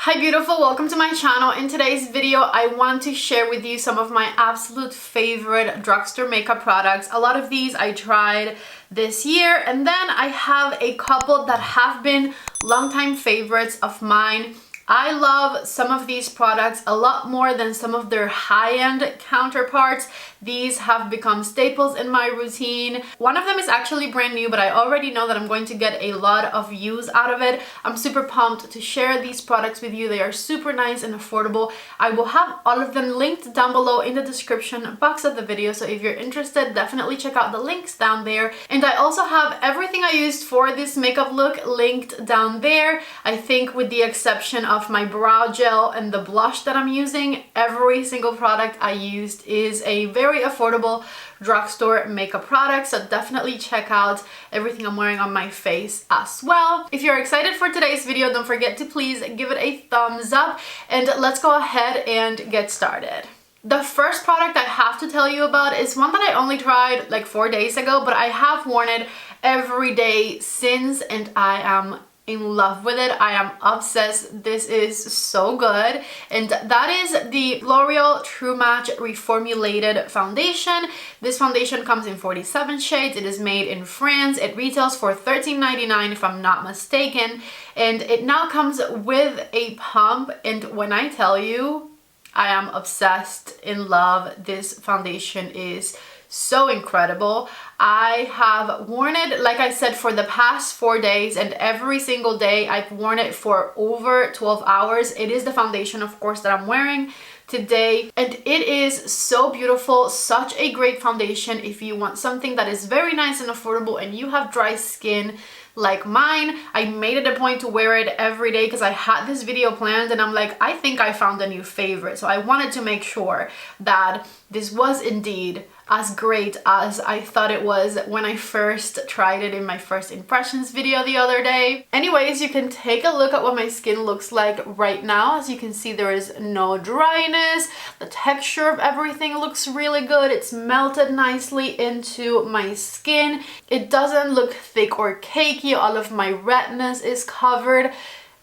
Hi beautiful, welcome to my channel. In today's video I want to share with you some of my absolute favorite drugstore makeup products. A lot of these I tried this year, and then I have a couple that have been longtime favorites of mine. I love some of these products a lot more than some of their high-end counterparts. These have become staples in my routine. One of them is actually brand new, but I already know that I'm going to get a lot of use out of it. I'm super pumped to share these products with you. They are super nice and affordable. I will have all of them linked down below in the description box of the video, so if you're interested, definitely check out the links down there. And I also have everything I used for this makeup look linked down there. I think with the exception of my brow gel and the blush that I'm using, every single product I used is a very affordable drugstore makeup product, so definitely check out everything I'm wearing on my face as well. If you're excited for today's video, don't forget to please give it a thumbs up, and let's go ahead and get started. The first product I have to tell you about is one that I only tried like 4 days ago, but I have worn it every day since, and I am in love with it. I am obsessed. This is so good, and that is the L'Oreal True Match Reformulated Foundation. This foundation comes in 47 shades. It is made in France. It retails for $13.99 if I'm not mistaken, and it now comes with a pump, and when I tell you I am obsessed, in love, this foundation is so incredible. I have worn it, like I said, for the past 4 days, and every single day I've worn it for over 12 hours. It is the foundation, of course, that I'm wearing today, and it is so beautiful. Such a great foundation if you want something that is very nice and affordable and you have dry skin like mine. I made it a point to wear it every day because I had this video planned, and I'm like, I think I found a new favorite, so I wanted to make sure that this was indeed as great as I thought it was when I first tried it in my first impressions video the other day. Anyways, you can take a look at what my skin looks like right now. As you can see, there is no dryness. The texture of everything looks really good. It's melted nicely into my skin. It doesn't look thick or cakey. All of my redness is covered.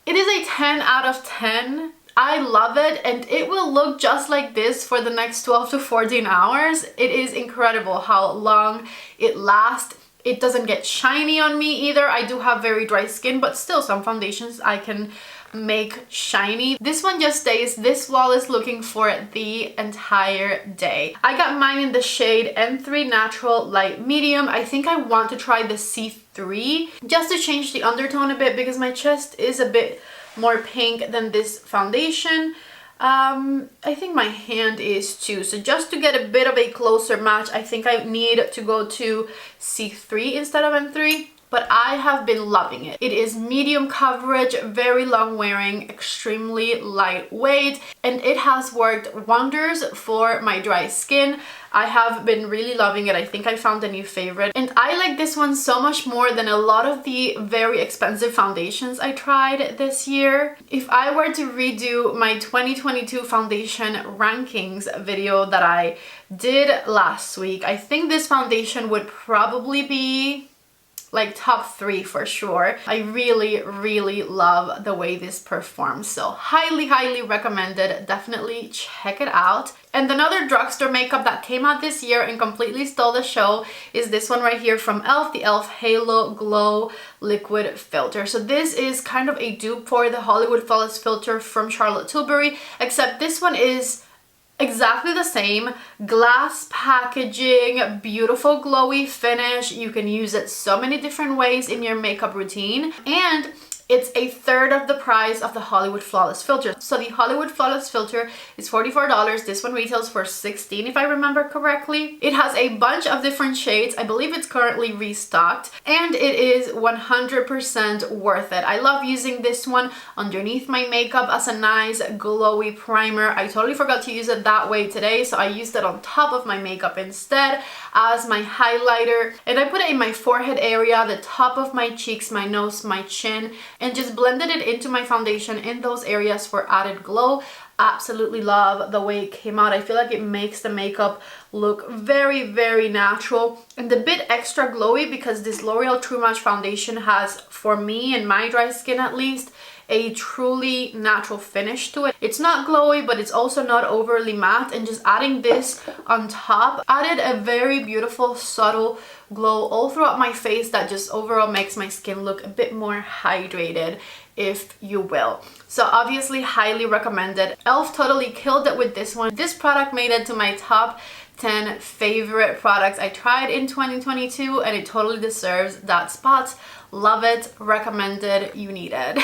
It is a 10 out of 10. I love it, and it will look just like this for the next 12 to 14 hours. It is incredible how long it lasts. It doesn't get shiny on me either. I do have very dry skin, but still some foundations I can make shiny. This one just stays this flawless looking for the entire day. I got mine in the shade M3 Natural Light Medium. I think I want to try the C3 just to change the undertone a bit because my chest is a bit more pink than this foundation. I think my hand is too, so just to get a bit of a closer match, I think I need to go to C3 instead of M3. But I have been loving it. It is medium coverage, very long wearing, extremely lightweight, and it has worked wonders for my dry skin. I have been really loving it. I think I found a new favorite, and I like this one so much more than a lot of the very expensive foundations I tried this year. If I were to redo my 2022 foundation rankings video that I did last week, I think this foundation would probably be like top 3 for sure. I really love the way this performs, so highly recommended. Definitely check it out. And another drugstore makeup that came out this year and completely stole the show is this one right here from e.l.f., the e.l.f. Halo Glow Liquid Filter. So this is kind of a dupe for the Hollywood Flawless Filter from Charlotte Tilbury, except this one is exactly the same. Glass packaging, beautiful glowy finish. You can use it so many different ways in your makeup routine, and it's a third of the price of the Hollywood Flawless Filter. So the Hollywood Flawless Filter is $44. This one retails for $16 if I remember correctly. It has a bunch of different shades. I believe it's currently restocked, and it is 100% worth it. I love using this one underneath my makeup as a nice glowy primer. I totally forgot to use it that way today, so I used it on top of my makeup instead as my highlighter, and I put it in my forehead area, the top of my cheeks, my nose, my chin, and just blended it into my foundation in those areas for added glow. Absolutely love the way it came out. I feel like it makes the makeup look very natural and a bit extra glowy because this L'Oreal True Match foundation has, for me and my dry skin at least, a truly natural finish to it. It's not glowy, but it's also not overly matte, and just adding this on top added a very beautiful subtle glow all throughout my face that just overall makes my skin look a bit more hydrated, if you will. So obviously highly recommended. e.l.f. totally killed it with this one. This product made it to my top 10 favorite products I tried in 2022, and it totally deserves that spot. Love it, recommended, you need it.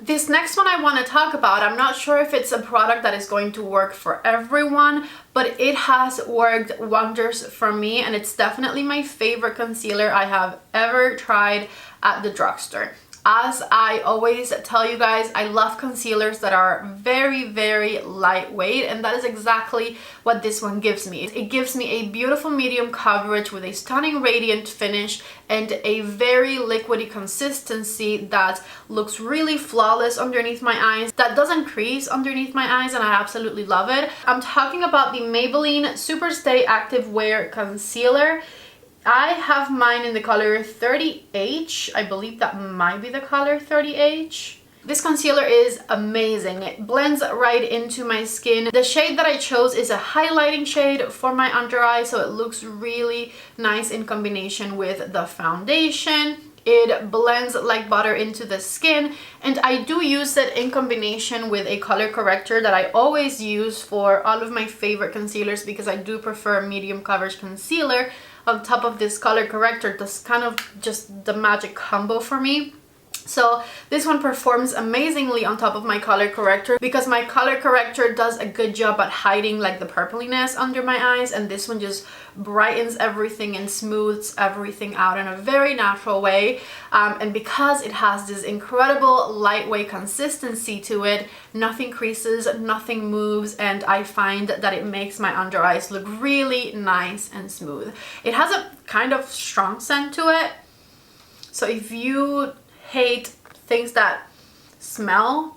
This next one I want to talk about, I'm not sure if it's a product that is going to work for everyone, but it has worked wonders for me, and it's definitely my favorite concealer I have ever tried at the drugstore. As I always tell you guys, I love concealers that are very, very lightweight, and that is exactly what this one gives me. It gives me a beautiful medium coverage with a stunning radiant finish and a very liquidy consistency that looks really flawless underneath my eyes, that doesn't crease underneath my eyes, and I absolutely love it. I'm talking about the Maybelline Superstay Active Wear Concealer. I have mine in the color 30H. I believe that might be the color 30H. This concealer is amazing. It blends right into my skin. The shade that I chose is a highlighting shade for my under eye, so it looks really nice in combination with the foundation. It blends like butter into the skin, and I do use it in combination with a color corrector that I always use for all of my favorite concealers, because I do prefer medium coverage concealer on top of this color corrector. That's kind of just the magic combo for me. So this one performs amazingly on top of my color corrector, because my color corrector does a good job at hiding like the purpliness under my eyes, and this one just brightens everything and smooths everything out in a very natural way. And because it has this incredible lightweight consistency to it, nothing creases, nothing moves, and I find that it makes my under eyes look really nice and smooth. It has a kind of strong scent to it, so if you hate things that smell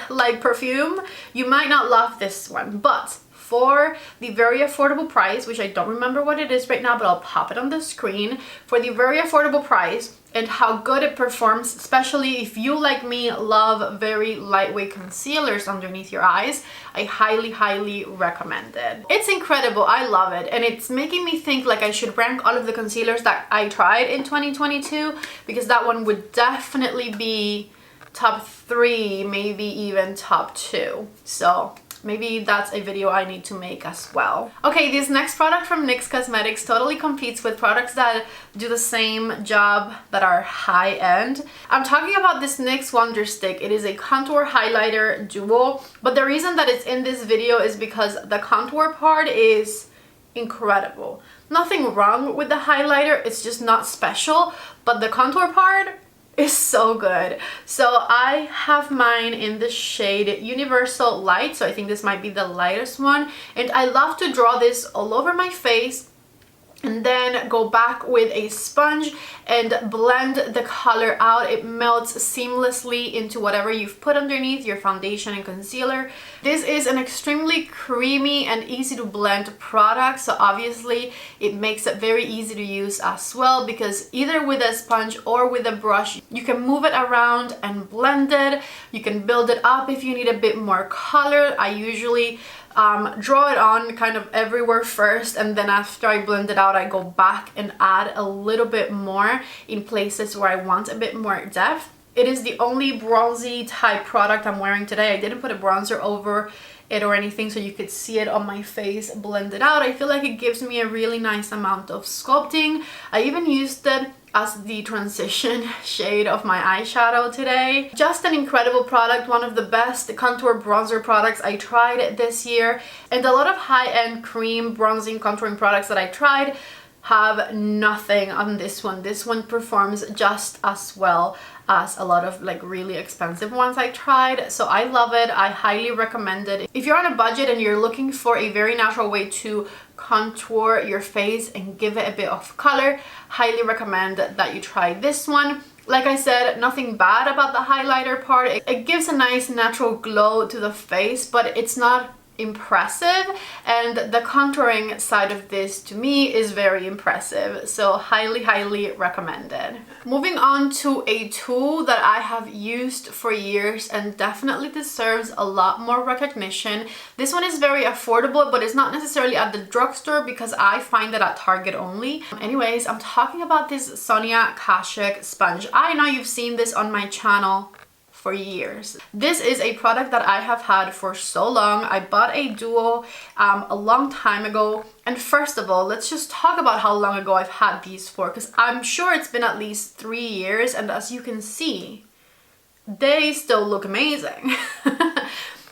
like perfume, you might not love this one. But for the very affordable price, which I don't remember what it is right now, but I'll pop it on the screen, for the very affordable price and how good it performs, especially if you, like me, love very lightweight concealers underneath your eyes, I highly, highly recommend it. It's incredible, I love it, and it's making me think like I should rank all of the concealers that I tried in 2022, because that one would definitely be top 3, maybe even top 2. So maybe that's a video I need to make as well. Okay, this next product from NYX Cosmetics totally competes with products that do the same job that are high-end. I'm talking about this NYX Wonder Stick. It is a contour highlighter duo, but the reason that it's in this video is because the contour part is incredible. Nothing wrong with the highlighter, it's just not special, but the contour part is so good. So I have mine in the shade Universal Light, so I think this might be the lightest one, and I love to draw this all over my face and then go back with a sponge and blend the color out. It melts seamlessly into whatever you've put underneath your foundation and concealer. This is an extremely creamy and easy to blend product, so obviously it makes it very easy to use as well, because either with a sponge or with a brush you can move it around and blend it. You can build it up if you need a bit more color. I usually draw it on kind of everywhere first, and then after I blend it out I go back and add a little bit more in places where I want a bit more depth. It is the only bronzy type product I'm wearing today. I didn't put a bronzer over it or anything, so you could see it on my face blended out. I feel like it gives me a really nice amount of sculpting. I even used it as the transition shade of my eyeshadow today. Just an incredible product, one of the best contour bronzer products I tried this year, and a lot of high-end cream bronzing contouring products that I tried have nothing on this one. This one performs just as well as a lot of like really expensive ones I tried, so I love it. I highly recommend it. If you're on a budget and you're looking for a very natural way to contour your face and give it a bit of color, highly recommend that you try this one. Like I said, nothing bad about the highlighter part. It gives a nice natural glow to the face, but it's not impressive, and the contouring side of this to me is very impressive, so highly recommended. Moving on to a tool that I have used for years and definitely deserves a lot more recognition. This one is very affordable, but it's not necessarily at the drugstore because I find it at Target only. Anyways, I'm talking about this Sonia Kashuk sponge. I know you've seen this on my channel for years. This is a product that I have had for so long. I bought a duo a long time ago, and first of all, let's just talk about how long ago I've had these for, because I'm sure it's been at least 3 years, and as you can see, they still look amazing.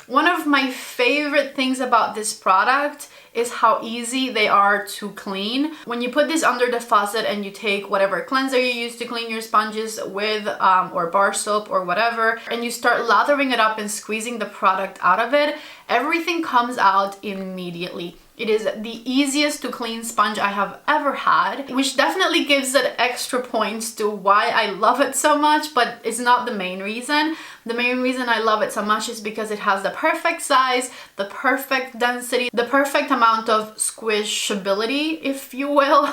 One of my favorite things about this product is how easy they are to clean. When you put this under the faucet and you take whatever cleanser you use to clean your sponges with, or bar soap or whatever, and you start lathering it up and squeezing the product out of it, everything comes out immediately. It is the easiest to clean sponge I have ever had, which definitely gives it extra points to why I love it so much, but it's not the main reason. The main reason I love it so much is because it has the perfect size, the perfect density, the perfect amount of squishability, if you will,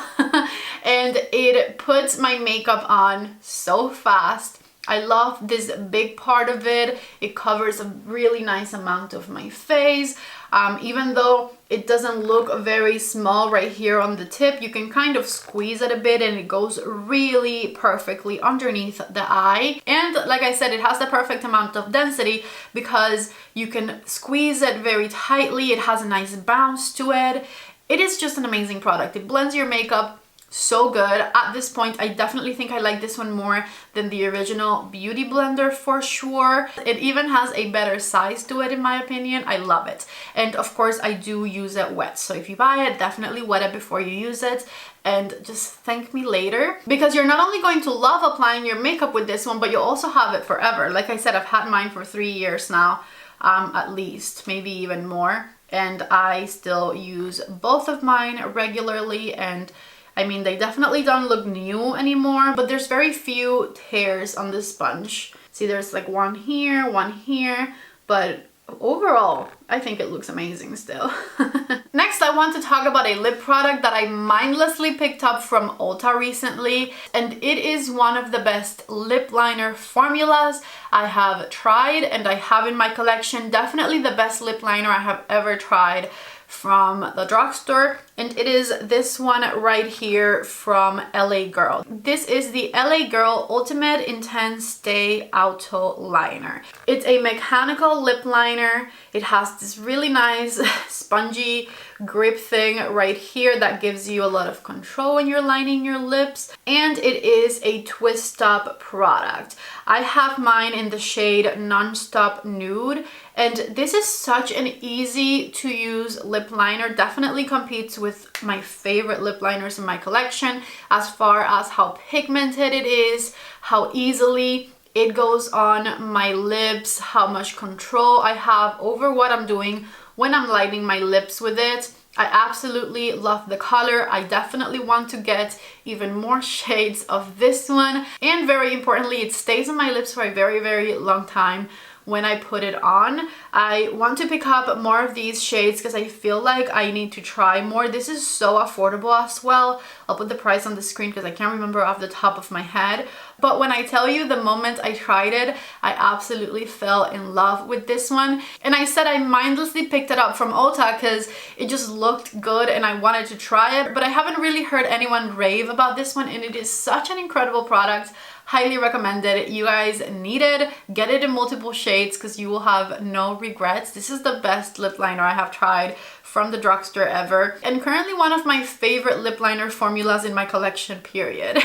and it puts my makeup on so fast. I love this big part of it. It covers a really nice amount of my face. Even though it doesn't look very small right here on the tip, you can kind of squeeze it a bit and it goes really perfectly underneath the eye. And like I said, it has the perfect amount of density because you can squeeze it very tightly. It has a nice bounce to it. It is just an amazing product. It blends your makeup so good. At this point, I definitely think I like this one more than the original Beauty Blender for sure. It even has a better size to it in my opinion. I love it. And of course, I do use it wet. So if you buy it, definitely wet it before you use it and just thank me later, because you're not only going to love applying your makeup with this one, but you'll also have it forever. Like I said, I've had mine for 3 years now, at least, maybe even more. And I still use both of mine regularly, and I mean, they definitely don't look new anymore, but there's very few tears on this sponge. See, there's like one here, but overall, I think it looks amazing still. Next, I want to talk about a lip product that I mindlessly picked up from Ulta recently, and it is one of the best lip liner formulas I have tried and I have in my collection. Definitely the best lip liner I have ever tried from the drugstore, and it is this one right here from LA Girl. This is the LA Girl Ultimate Intense Stay Auto Liner. It's a mechanical lip liner. It has this really nice spongy grip thing right here that gives you a lot of control when you're lining your lips, and it is a twist up product. I have mine in the shade Nonstop Nude, and this is such an easy to use lip liner. Definitely competes with my favorite lip liners in my collection as far as how pigmented it is, how easily it goes on my lips, how much control I have over what I'm doing when I'm lining my lips with it. I absolutely love the color. I definitely want to get even more shades of this one. And very importantly, it stays on my lips for a very long time when I put it on. I want to pick up more of these shades because I feel like I need to try more. This is so affordable as well. I'll put the price on the screen because I can't remember off the top of my head. But when I tell you the moment I tried it, I absolutely fell in love with this one. And I said I mindlessly picked it up from Ulta because it just looked good and I wanted to try it. But I haven't really heard anyone rave about this one, and it is such an incredible product. Highly recommend it. You guys need it. Get it in multiple shades because you will have no regrets. This is the best lip liner I have tried from the drugstore ever, and currently one of my favorite lip liner formulas in my collection, period.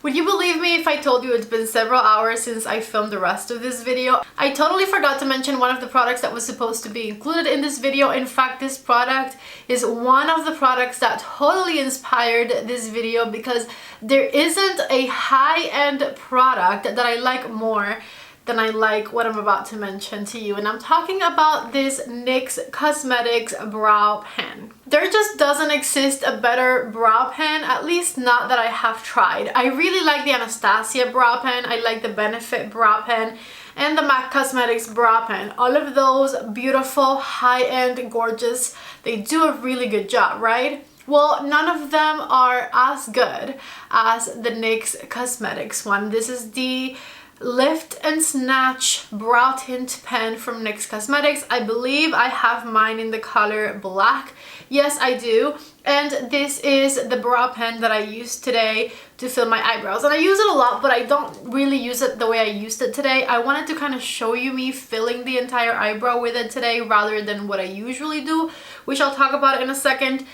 Would you believe me if I told you it's been several hours since I filmed the rest of this video? I totally forgot to mention one of the products that was supposed to be included in this video. In fact, this product is one of the products that totally inspired this video, because there isn't a high-end product that I like more than I like what I'm about to mention to you, and I'm talking about this NYX Cosmetics brow pen. There just doesn't exist a better brow pen, at least not that I have tried. I really like the Anastasia brow pen. I like the Benefit brow pen. and the MAC Cosmetics brow pen. All of those beautiful, high-end, gorgeous, they do a really good job, right? Well, none of them are as good as the NYX Cosmetics one. This is the Lift and Snatch Brow Tint Pen from NYX Cosmetics. I believe I have mine in the color black. Yes, I do. And this is the brow pen that I used today to fill my eyebrows. And I use it a lot, but I don't really use it the way I used it today. I wanted to kind of show you me filling the entire eyebrow with it today rather than what I usually do, which I'll talk about in a second.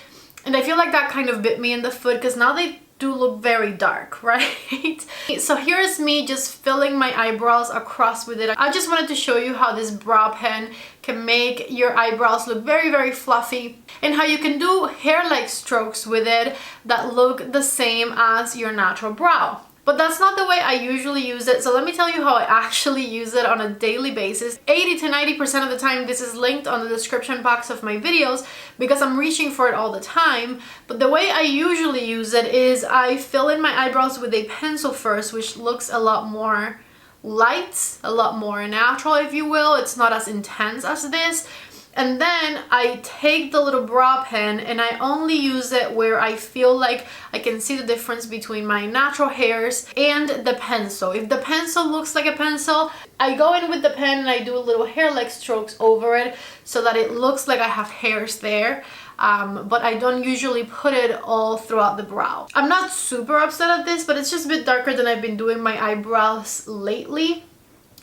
And I feel like that kind of bit me in the foot because now they do look very dark, right? So here's me just filling my eyebrows across with it. I just wanted to show you how this brow pen can make your eyebrows look very, very fluffy, and how you can do hair-like strokes with it that look the same as your natural brow. But that's not the way I usually use it, so let me tell you how I actually use it on a daily basis. 80 to 90% of the time this is linked on the description box of my videos because I'm reaching for it all the time. But the way I usually use it is I fill in my eyebrows with a pencil first, which looks a lot more light, a lot more natural, if you will. It's not as intense as this. And then I take the little brow pen and I only use it where I feel like I can see the difference between my natural hairs and the pencil. If the pencil looks like a pencil, I go in with the pen and I do little hair-like strokes over it so that it looks like I have hairs there. But I don't usually put it all throughout the brow. I'm not super upset at this, but it's just a bit darker than I've been doing my eyebrows lately.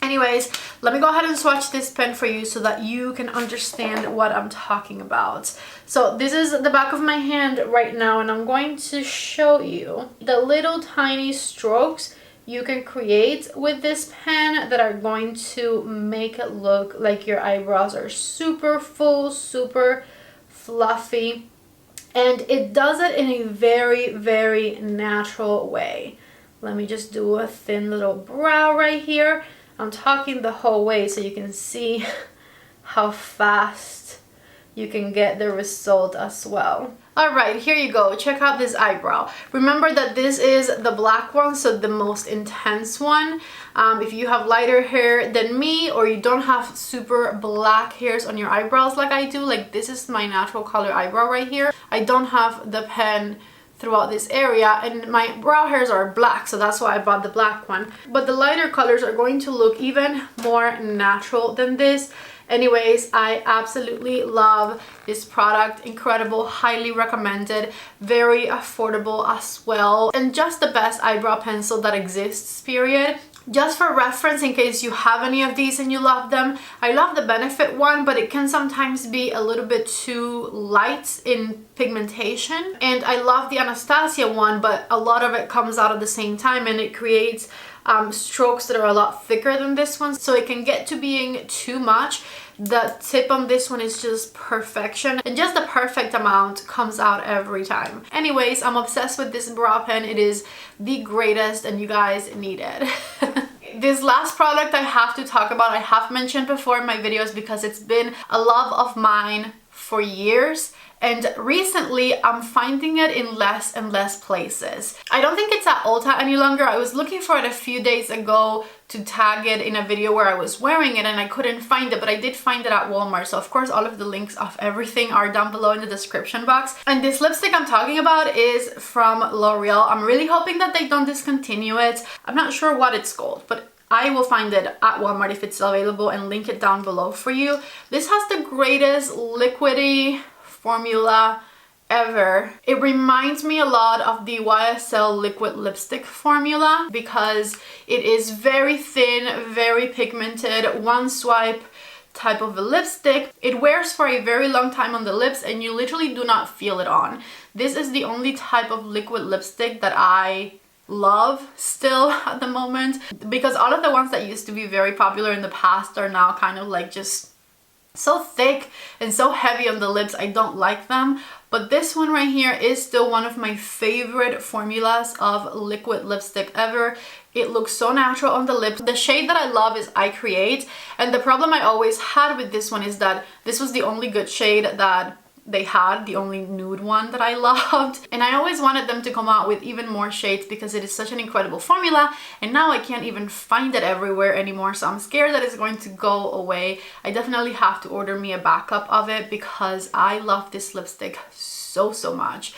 Anyways, let me go ahead and swatch this pen for you so that you can understand what I'm talking about. So this is the back of my hand right now, and I'm going to show you the little tiny strokes you can create with this pen that are going to make it look like your eyebrows are super full, super fluffy. And it does it in a very, very natural way. Let me just do a thin little brow right here. I'm talking the whole way so you can see how fast you can get the result as well. Alright, here you go. Check out this eyebrow. Remember that this is the black one, so the most intense one. If you have lighter hair than me, or you don't have super black hairs on your eyebrows like I do, like this is my natural color eyebrow right here. I don't have the pen throughout this area, and my brow hairs are black, so that's why I bought the black one. But the lighter colors are going to look even more natural than this. Anyways, I absolutely love this product. Incredible, highly recommended, very affordable as well, and just the best eyebrow pencil that exists, period. Just for reference, in case you have any of these and you love them, I love the Benefit one, but it can sometimes be a little bit too light in pigmentation. And I love the Anastasia one, but a lot of it comes out at the same time and it creates strokes that are a lot thicker than this one, so it can get to being too much. The tip on this one is just perfection, and just the perfect amount comes out every time. Anyways, I'm obsessed with this brow pen. It is the greatest and you guys need it. This last product I have to talk about, I have mentioned before in my videos because it's been a love of mine for years. And recently I'm finding it in less and less places. I don't think it's at Ulta any longer. I was looking for it a few days ago to tag it in a video where I was wearing it and I couldn't find it, but I did find it at Walmart. So of course all of the links of everything are down below in the description box. And this lipstick I'm talking about is from L'Oreal. I'm really hoping that they don't discontinue it. I'm not sure what it's called, but I will find it at Walmart if it's available and link it down below for you. This has the greatest liquidy formula ever. It reminds me a lot of the YSL liquid lipstick formula because it is very thin, very pigmented, one swipe type of a lipstick. It wears for a very long time on the lips and you literally do not feel it on. This is the only type of liquid lipstick that I love still at the moment, because all of the ones that used to be very popular in the past are now kind of like just so thick and so heavy on the lips. I don't like them, but this one right here is still one of my favorite formulas of liquid lipstick ever. It looks so natural on the lips. The shade that I love is I Create, and the problem I always had with this one is that this was the only good shade that they had, the only nude one that I loved. And I always wanted them to come out with even more shades because it is such an incredible formula, and now I can't even find it everywhere anymore, so I'm scared that it's going to go away. I definitely have to order me a backup of it because I love this lipstick so much.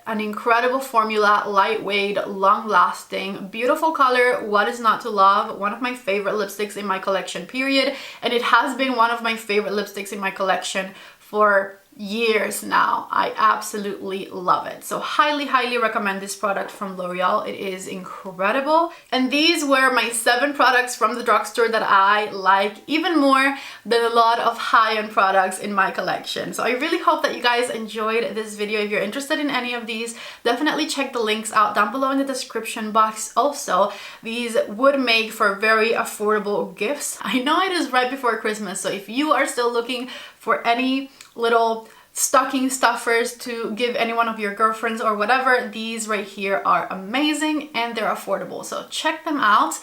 An incredible formula, lightweight, long-lasting, beautiful color. What is not to love? One of my favorite lipsticks in my collection, period. And it has been one of my favorite lipsticks in my collection for years now. I absolutely love it. So highly recommend this product from L'Oreal. It is incredible. And these were my 7 products from the drugstore that I like even more than a lot of high-end products in my collection. So I really hope that you guys enjoyed this video. If you're interested in any of these, definitely check the links out down below in the description box. Also, these would make for very affordable gifts. I know it is right before Christmas, so if you are still looking for any little stocking stuffers to give any one of your girlfriends or whatever, these right here are amazing and they're affordable, so check them out.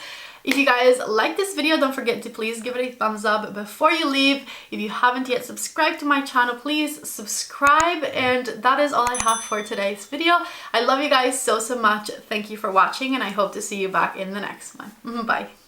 If you guys like this video, don't forget to please give it a thumbs up before you leave. If you haven't yet subscribed to my channel, please subscribe. And that is all I have for today's video. I love you guys so much. Thank you for watching, and I hope to see you back in the next one. Bye.